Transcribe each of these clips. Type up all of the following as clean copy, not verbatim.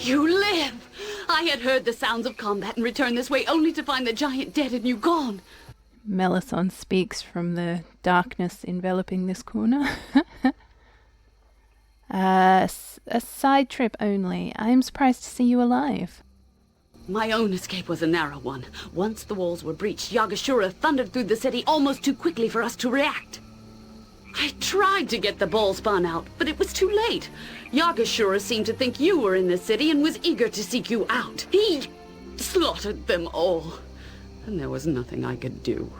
You live! I had heard the sounds of combat and returned this way only to find the giant dead and you gone. Melisson speaks from the darkness enveloping this corner. A side trip only. I am surprised to see you alive. My own escape was a narrow one. Once the walls were breached, Yagashura thundered through the city almost too quickly for us to react. I tried to get the ball spawn out, but it was too late. Yagashura seemed to think you were in the city and was eager to seek you out. He slaughtered them all, and there was nothing I could do.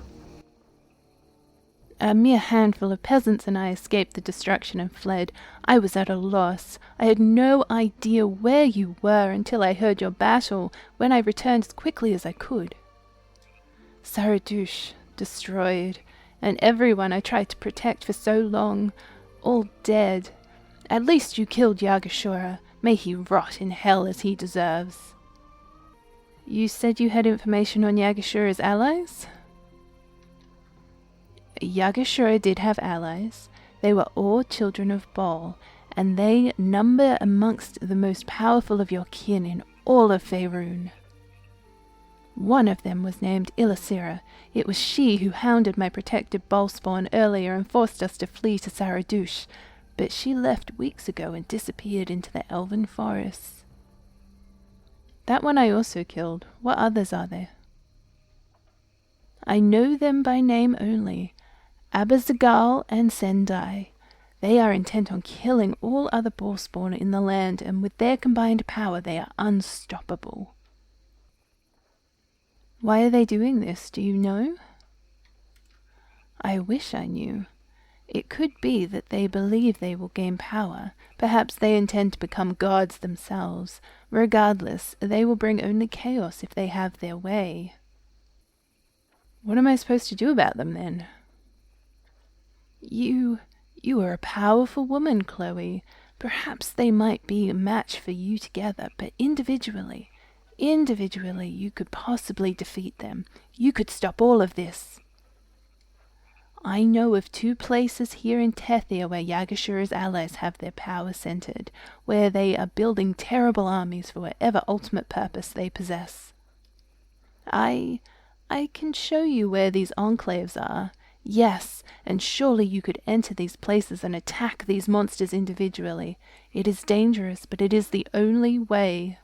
A mere handful of peasants and I escaped the destruction and fled. I was at a loss. I had no idea where you were until I heard your battle, when I returned as quickly as I could. Saradouche, destroyed, and everyone I tried to protect for so long, all dead. At least you killed Yagashura. May he rot in hell as he deserves. You said you had information on Yagashura's allies? Yagashura did have allies. They were all children of Bhaal, and they number amongst the most powerful of your kin in all of Faerûn. One of them was named Ilisira. It was she who hounded my protected Bhaal spawn earlier and forced us to flee to Saradouche, but she left weeks ago and disappeared into the elven forests. That one I also killed. What others are there? I know them by name only. Abazagal and Sendai. They are intent on killing all other Bhaal spawn in the land, and with their combined power they are unstoppable. Why are they doing this, do you know? I wish I knew. It could be that they believe they will gain power. Perhaps they intend to become gods themselves. Regardless, they will bring only chaos if they have their way. What am I supposed to do about them, then? You are a powerful woman, Chloe. Perhaps they might be a match for you together, but individually, you could possibly defeat them. You could stop all of this. I know of 2 places here in Tethia where Yagashura's allies have their power centered, where they are building terrible armies for whatever ultimate purpose they possess. I can show you where these enclaves are. Yes, and surely you could enter these places and attack these monsters individually. It is dangerous, but it is the only way.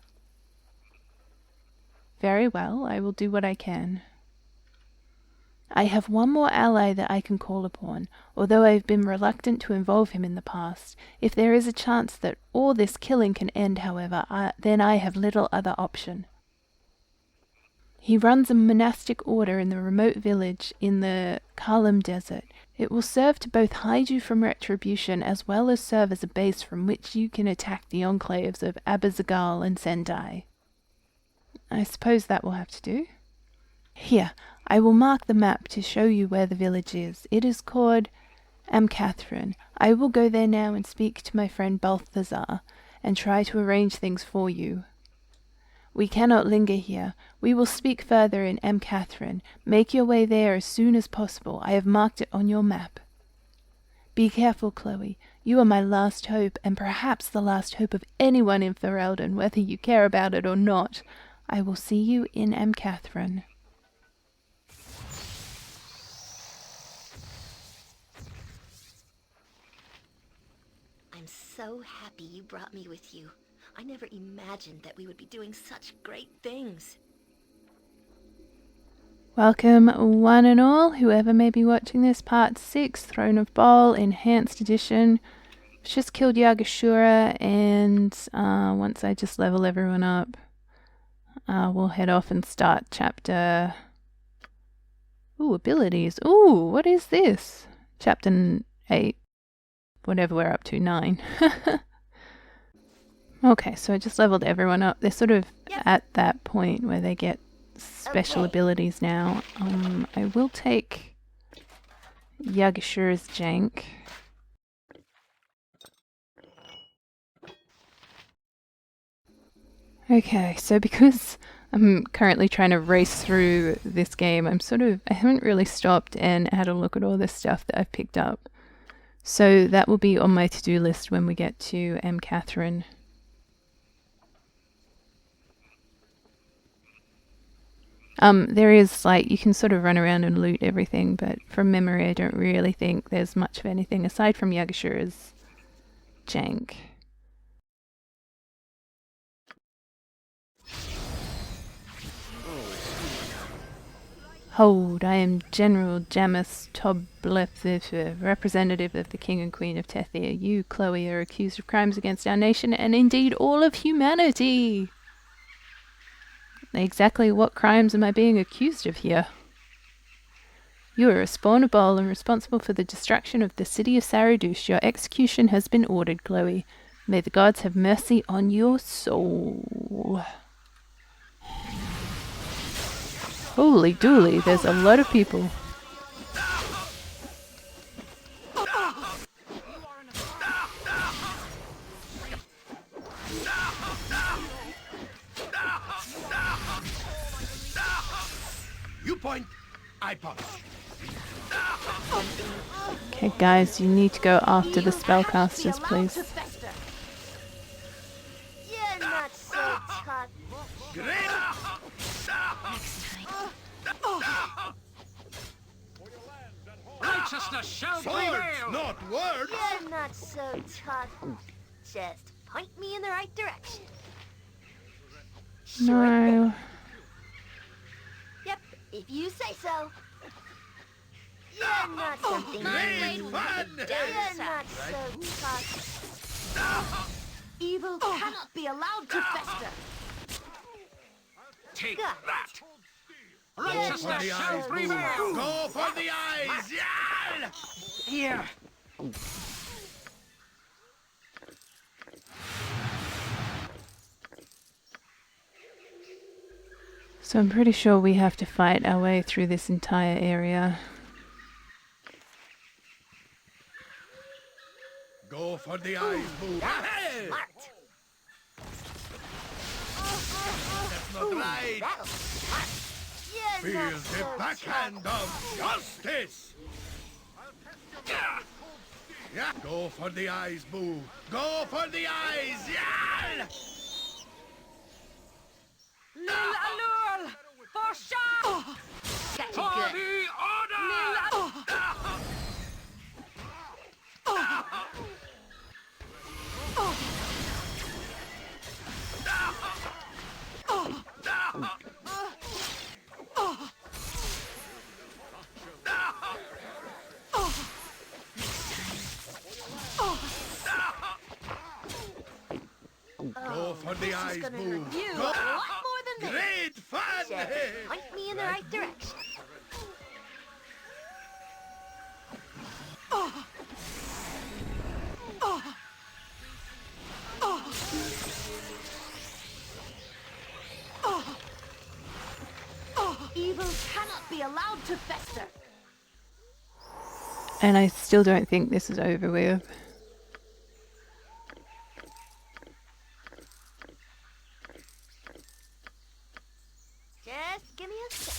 Very well, I will do what I can. I have one more ally that I can call upon, although I have been reluctant to involve him in the past. If there is a chance that all this killing can end, however, then I have little other option. He runs a monastic order in the remote village in the Kalam Desert. It will serve to both hide you from retribution as well as serve as a base from which you can attack the enclaves of Abazagal and Sendai. I suppose that will have to do. Here, I will mark the map to show you where the village is. It is called Amcathrin. I will go there now and speak to my friend Balthazar and try to arrange things for you. We cannot linger here. We will speak further in Amcathrin. Make your way there as soon as possible. I have marked it on your map. Be careful, Chloe. You are my last hope, and perhaps the last hope of anyone in Ferelden, whether you care about it or not. I will see you in Amcathrin. I'm so happy you brought me with you. I never imagined that we would be doing such great things. Welcome, one and all, whoever may be watching this, Part 6, Throne of Bhaal, Enhanced Edition. Just killed Yagashura, and once I just level everyone up, we'll head off and start chapter... Ooh, abilities. Ooh, what is this? Chapter 8. Whatever we're up to, 9. Okay, so I just leveled everyone up. They're sort of at that point where they get special abilities now. I will take Yagashura's jank. Okay, so because I'm currently trying to race through this game, I haven't really stopped and had a look at all this stuff that I've picked up. So that will be on my to-do list when we get to Amcathrin. There is, like, you can sort of run around and loot everything, but from memory I don't really think there's much of anything aside from Yagashura's jank. Hold, I am General Jamis Tobleth, representative of the King and Queen of Tethia. You, Chloe, are accused of crimes against our nation and indeed all of humanity. Exactly what crimes am I being accused of here? You are a spawn of Bhaal and responsible for the destruction of the city of Saradouche. Your execution has been ordered, Chloe. May the gods have mercy on your soul. Holy dooly, there's a lot of people. You point, I punch. Okay, guys, you need to go after the spellcasters, please. You're not so tough. Righteousness shall prevail. Not words. You're not so tough. Just point me in the right direction. Sure thing. No. Yep, if you say so. You're not something Great you fun. You're not so tough. Evil cannot be allowed to fester. Take Got that. it. Righteousness shall prevail. Go for the eyes. Yeah. Here. So I'm pretty sure we have to fight our way through this entire area. Go for the eyes, boo. Hey! Smart. That's not right. That'll be smart. You're Feel not the so backhand tough. of justice. Yeah. Go for the eyes, boo. Go for the eyes. Yeah. Lil for sure! Got you For good. the order. Go for the This eyes, is gonna boo. hurt you a Go. lot more than this. Great fun. Just point me in the right direction. Evil cannot be allowed to fester. And I still don't think this is over with. Just give me a sec.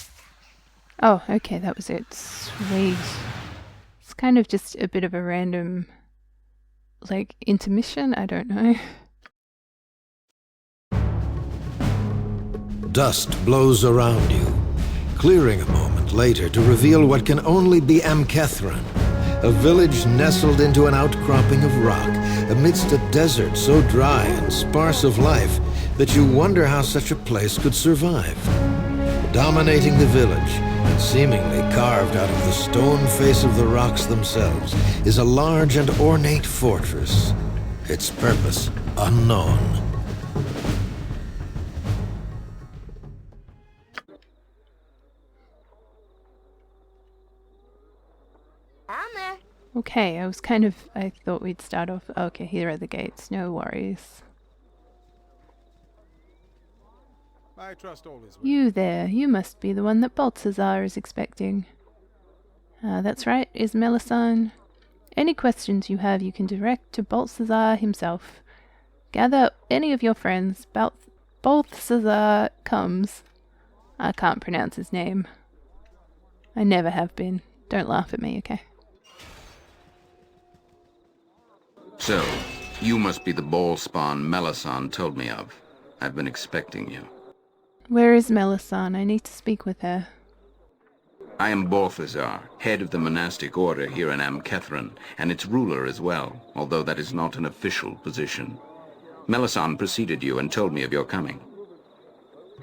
Oh, okay, that was it. Sweet. It's kind of just a bit of a random, like, intermission, I don't know. Dust blows around you, clearing a moment later to reveal what can only be Amkethran, a village nestled into an outcropping of rock amidst a desert so dry and sparse of life that you wonder how such a place could survive. Dominating the village, and seemingly carved out of the stone face of the rocks themselves, is a large and ornate fortress, its purpose unknown. I'm there. Okay, I thought we'd start off. Okay, here are the gates, no worries. I trust all is well. You there, you must be the one that Balthazar is expecting. That's right, is Melisande. Any questions you have you can direct to Balthazar himself. Gather any of your friends. Balthazar comes. I can't pronounce his name. I never have been. Don't laugh at me, okay? So, you must be the ball spawn Melisande told me of. I've been expecting you. Where is Melisande? I need to speak with her. I am Balthazar, head of the monastic order here in Amkethran, and its ruler as well, although that is not an official position. Melisande preceded you and told me of your coming.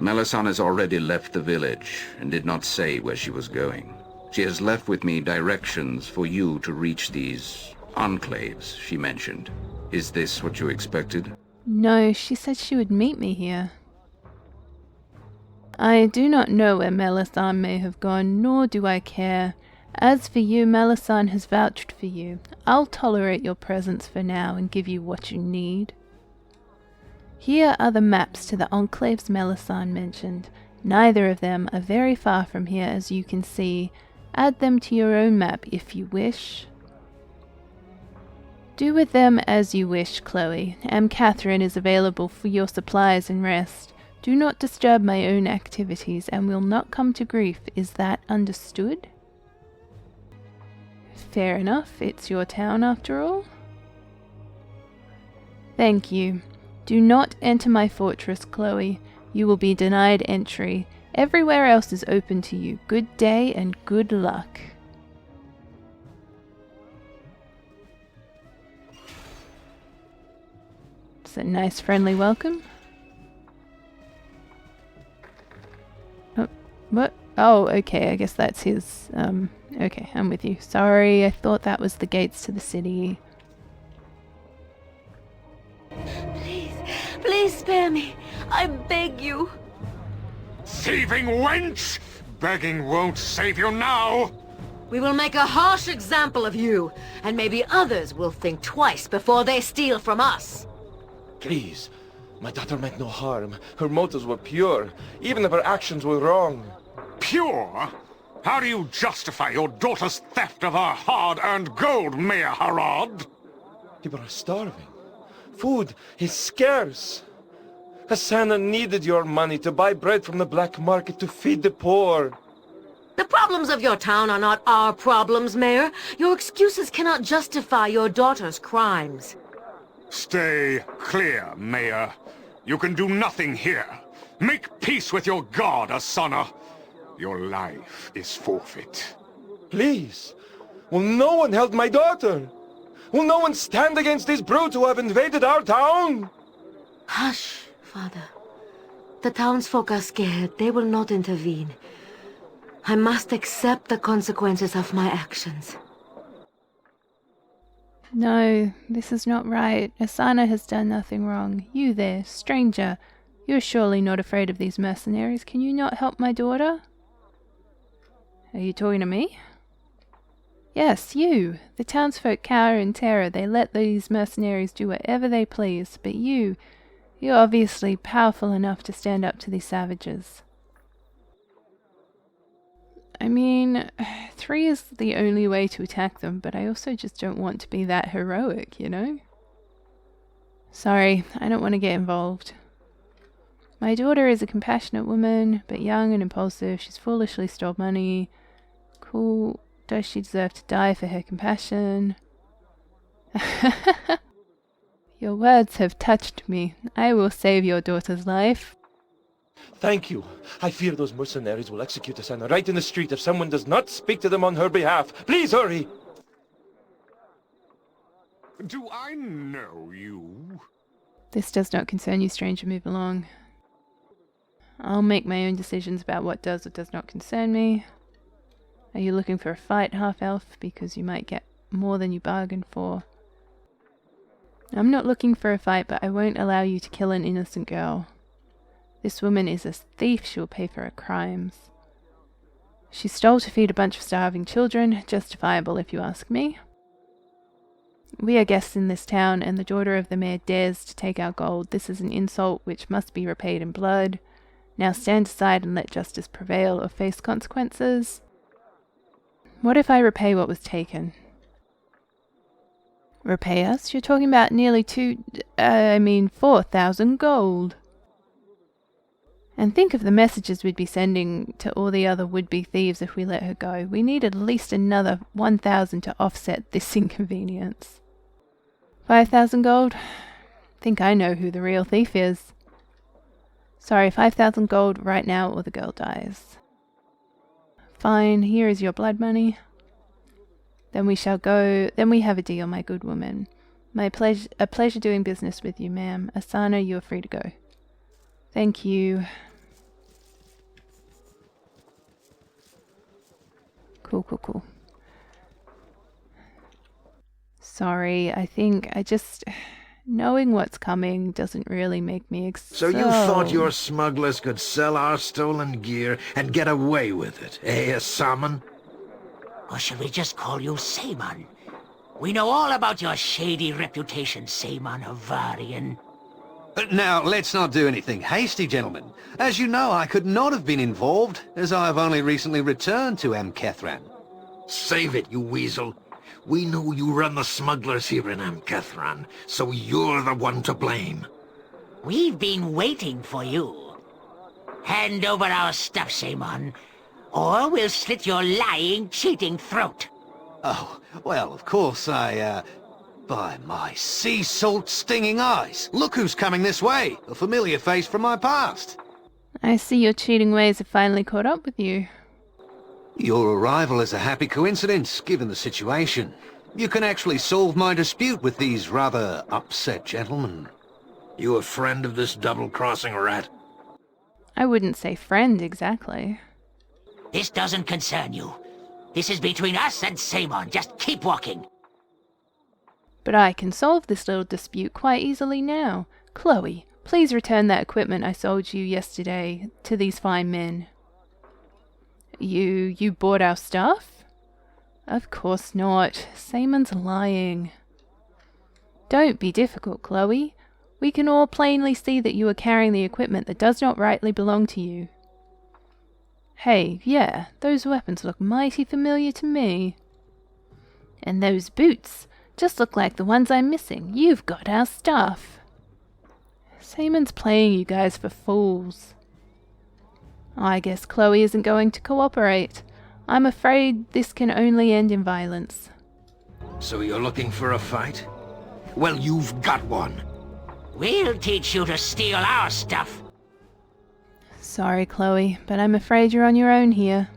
Melisande has already left the village and did not say where she was going. She has left with me directions for you to reach these enclaves she mentioned. Is this what you expected? No, she said she would meet me here. I do not know where Melisande may have gone, nor do I care. As for you, Melisande has vouched for you. I'll tolerate your presence for now and give you what you need. Here are the maps to the enclaves Melisande mentioned. Neither of them are very far from here, as you can see. Add them to your own map if you wish. Do with them as you wish, Chloe. Amkethran is available for your supplies and rest. Do not disturb my own activities and will not come to grief. Is that understood? Fair enough. It's your town after all. Thank you. Do not enter my fortress, Chloe. You will be denied entry. Everywhere else is open to you. Good day and good luck. It's a nice friendly welcome. Oh, what? Oh, okay, I guess that's his, okay, I'm with you. Sorry, I thought that was the gates to the city. Please spare me. I beg you. Thieving wench! Begging won't save you now! We will make a harsh example of you, and maybe others will think twice before they steal from us. Please, my daughter meant no harm. Her motives were pure, even if her actions were wrong. Pure? How do you justify your daughter's theft of her hard-earned gold, Mayor Harad? People are starving. Food is scarce. Hasana needed your money to buy bread from the black market to feed the poor. The problems of your town are not our problems, Mayor. Your excuses cannot justify your daughter's crimes. Stay clear, Mayor. You can do nothing here. Make peace with your god, Asana. Your life is forfeit. Please, will no one help my daughter? Will no one stand against these brutes who have invaded our town? Hush, Father. The townsfolk are scared. They will not intervene. I must accept the consequences of my actions. No, this is not right. Asana has done nothing wrong. You there, stranger. You're surely not afraid of these mercenaries. Can you not help my daughter? Are you talking to me? Yes, you. The townsfolk cower in terror. They let these mercenaries do whatever they please. But you're obviously powerful enough to stand up to these savages. I mean, 3 is the only way to attack them, but I also just don't want to be that heroic, you know? Sorry, I don't want to get involved. My daughter is a compassionate woman, but young and impulsive. She's foolishly stole money. Cool. Does she deserve to die for her compassion? Your words have touched me. I will save your daughter's life. Thank you. I fear those mercenaries will execute Asana right in the street if someone does not speak to them on her behalf. Please hurry! Do I know you? This does not concern you, stranger. Move along. I'll make my own decisions about what does or does not concern me. Are you looking for a fight, half-elf? Because you might get more than you bargained for. I'm not looking for a fight, but I won't allow you to kill an innocent girl. This woman is a thief. She will pay for her crimes. She stole to feed a bunch of starving children. Justifiable, if you ask me. We are guests in this town, and the daughter of the mayor dares to take our gold. This is an insult which must be repaid in blood. Now stand aside and let justice prevail, or face consequences. What if I repay what was taken? Repay us? You're talking about nearly 4,000 gold. And think of the messages we'd be sending to all the other would-be thieves if we let her go. We need at least another 1,000 to offset this inconvenience. 5,000 gold? Think I know who the real thief is. Sorry, 5,000 gold right now or the girl dies. Fine, here is your blood money. Then we shall go. Then we have a deal, my good woman. A pleasure doing business with you, ma'am. Asana, you are free to go. Thank you. Cool. Sorry, I think knowing what's coming doesn't really make me So you thought your smugglers could sell our stolen gear and get away with it, eh, Saman? Or should we just call you Saman? We know all about your shady reputation, Saman of Varian. Now, let's not do anything hasty, gentlemen. As you know, I could not have been involved, as I have only recently returned to Amkethran. Save it, you weasel. We know you run the smugglers here in Amkethran, so you're the one to blame. We've been waiting for you. Hand over our stuff, Saman, or we'll slit your lying, cheating throat. Oh, well, of course, by my sea salt stinging eyes, look who's coming this way, a familiar face from my past. I see your cheating ways have finally caught up with you. Your arrival is a happy coincidence, given the situation. You can actually solve my dispute with these rather upset gentlemen. You a friend of this double-crossing rat? I wouldn't say friend, exactly. This doesn't concern you. This is between us and Saman. Just keep walking. But I can solve this little dispute quite easily now. Chloe, please return that equipment I sold you yesterday to these fine men. You bought our stuff? Of course not. Saman's lying. Don't be difficult, Chloe. We can all plainly see that you are carrying the equipment that does not rightly belong to you. Hey, yeah, those weapons look mighty familiar to me. And those boots just look like the ones I'm missing. You've got our stuff. Saman's playing you guys for fools. I guess Chloe isn't going to cooperate. I'm afraid this can only end in violence. So you're looking for a fight? Well, you've got one. We'll teach you to steal our stuff. Sorry, Chloe, but I'm afraid you're on your own here.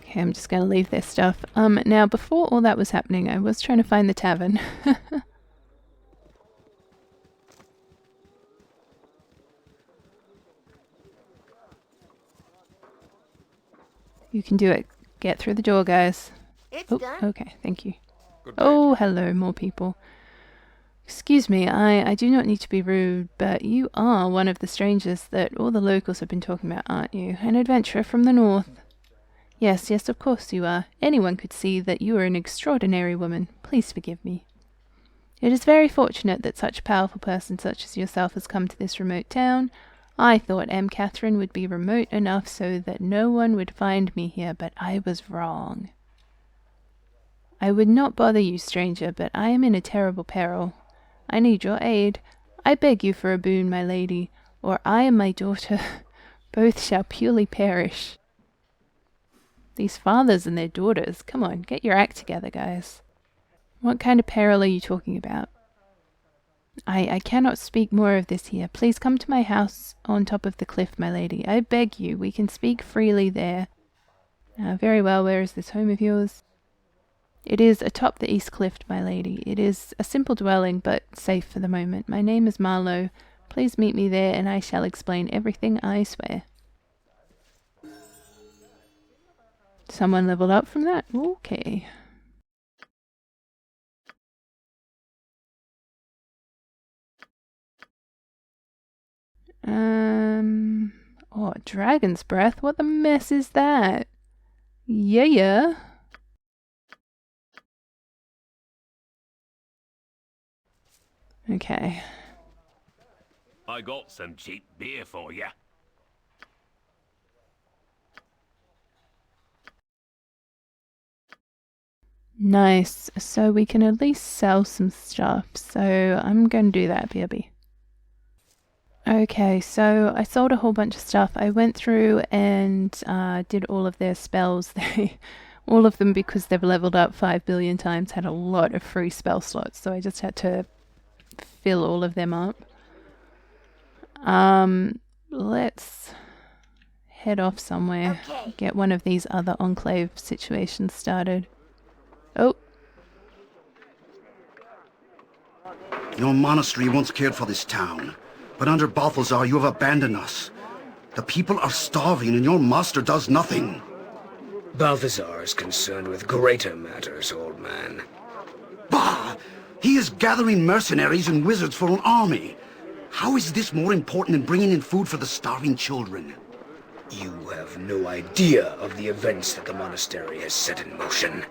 Okay, I'm just going to leave their stuff. Now, before all that was happening, I was trying to find the tavern. You can do it. Get through the door, guys. It's done. Okay, thank you. Oh, hello, more people. Excuse me, I do not need to be rude, but you are one of the strangers that all the locals have been talking about, aren't you? An adventurer from the north. Yes, of course you are. Anyone could see that you are an extraordinary woman. Please forgive me. It is very fortunate that such a powerful person such as yourself has come to this remote town. I thought Catherine would be remote enough so that no one would find me here, but I was wrong. I would not bother you, stranger, but I am in a terrible peril. I need your aid. I beg you for a boon, my lady, or I and my daughter both shall purely perish. These fathers and their daughters, come on, get your act together, guys. What kind of peril are you talking about? I cannot speak more of this here. Please come to my house on top of the cliff, my lady. I beg you, we can speak freely there. Very well, where is this home of yours? It is atop the east cliff, my lady. It is a simple dwelling, but safe for the moment. My name is Marlowe. Please meet me there, and I shall explain everything, I swear. Someone leveled up from that? Okay. Oh, Dragon's Breath? What the mess is that? Yeah. Okay. I got some cheap beer for you. Nice. So we can at least sell some stuff. So I'm going to do that, BRB. Okay, so I sold a whole bunch of stuff. I went through and did all of their spells. All of them, because they've leveled up 5 billion times, had a lot of free spell slots. So I just had to fill all of them up. Let's head off somewhere. Okay. Get one of these other enclave situations started. Oh. Your monastery once cared for this town, but under Balthazar you have abandoned us. The people are starving and your master does nothing. Balthazar is concerned with greater matters, old man. Bah! He is gathering mercenaries and wizards for an army. How is this more important than bringing in food for the starving children? You have no idea of the events that the monastery has set in motion.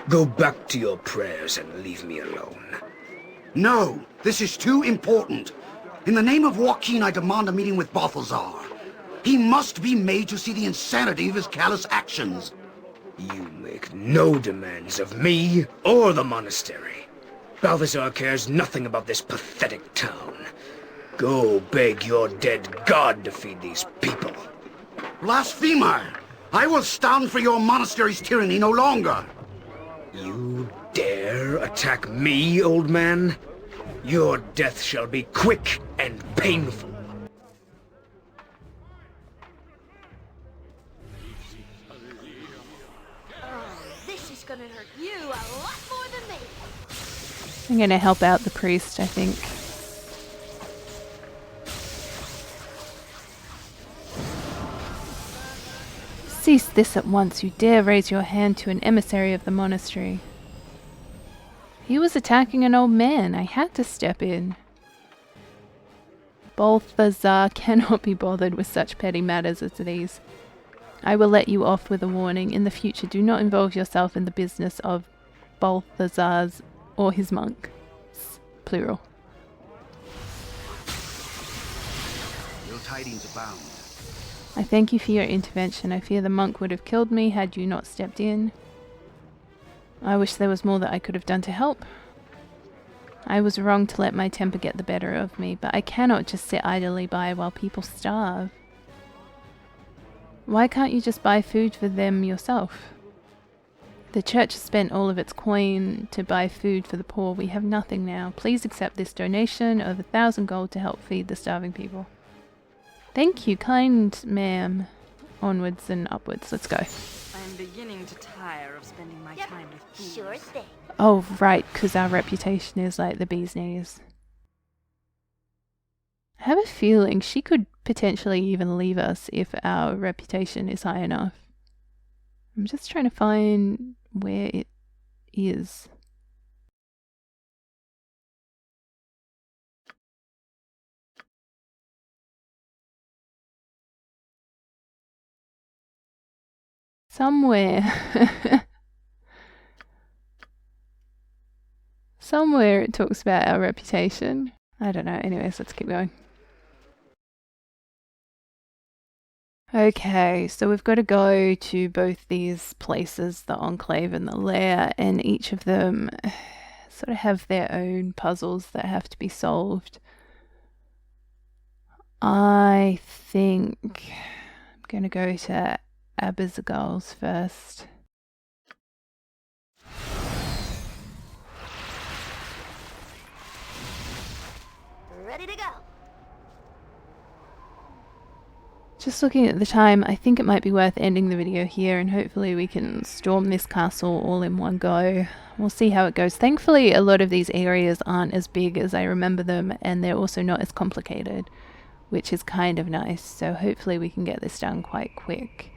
Go back to your prayers and leave me alone. No, this is too important. In the name of Joaquin, I demand a meeting with Balthazar. He must be made to see the insanity of his callous actions. You make no demands of me or the monastery. Balthazar cares nothing about this pathetic town. Go beg your dead god to feed these people. Blasphemer! I will stand for your monastery's tyranny no longer. You dare attack me, old man? Your death shall be quick and painful. This is gonna hurt you a lot more than me. I'm going to help out the priest, I think. Cease this at once. You dare raise your hand to an emissary of the monastery. He was attacking an old man. I had to step in. Balthazar cannot be bothered with such petty matters as these. I will let you off with a warning. In the future, do not involve yourself in the business of Balthazar's or his monk. Plural. Ill tidings abound. I thank you for your intervention. I fear the monk would have killed me had you not stepped in. I wish there was more that I could have done to help. I was wrong to let my temper get the better of me, but I cannot just sit idly by while people starve. Why can't you just buy food for them yourself? The church has spent all of its coin to buy food for the poor. We have nothing now. Please accept this donation of 1,000 gold to help feed the starving people. Thank you, kind ma'am. Onwards and upwards. Let's go. I'm beginning to tire of spending my time with fools. Sure thing. Oh, right, because our reputation is like the bee's knees. I have a feeling she could potentially even leave us if our reputation is high enough. I'm just trying to find where it is. Somewhere. Somewhere it talks about our reputation. I don't know. Anyways, let's keep going. Okay, so we've got to go to both these places, the Enclave and the Lair, and each of them sort of have their own puzzles that have to be solved. I think I'm going to go to Abizgal's first. Ready to go. Just looking at the time, I think it might be worth ending the video here, and hopefully we can storm this castle all in one go. We'll see how it goes. Thankfully, a lot of these areas aren't as big as I remember them, and they're also not as complicated, which is kind of nice. So hopefully we can get this done quite quick.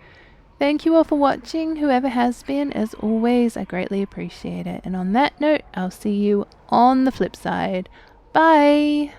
Thank you all for watching, whoever has been. As always, I greatly appreciate it. And on that note, I'll see you on the flip side. Bye!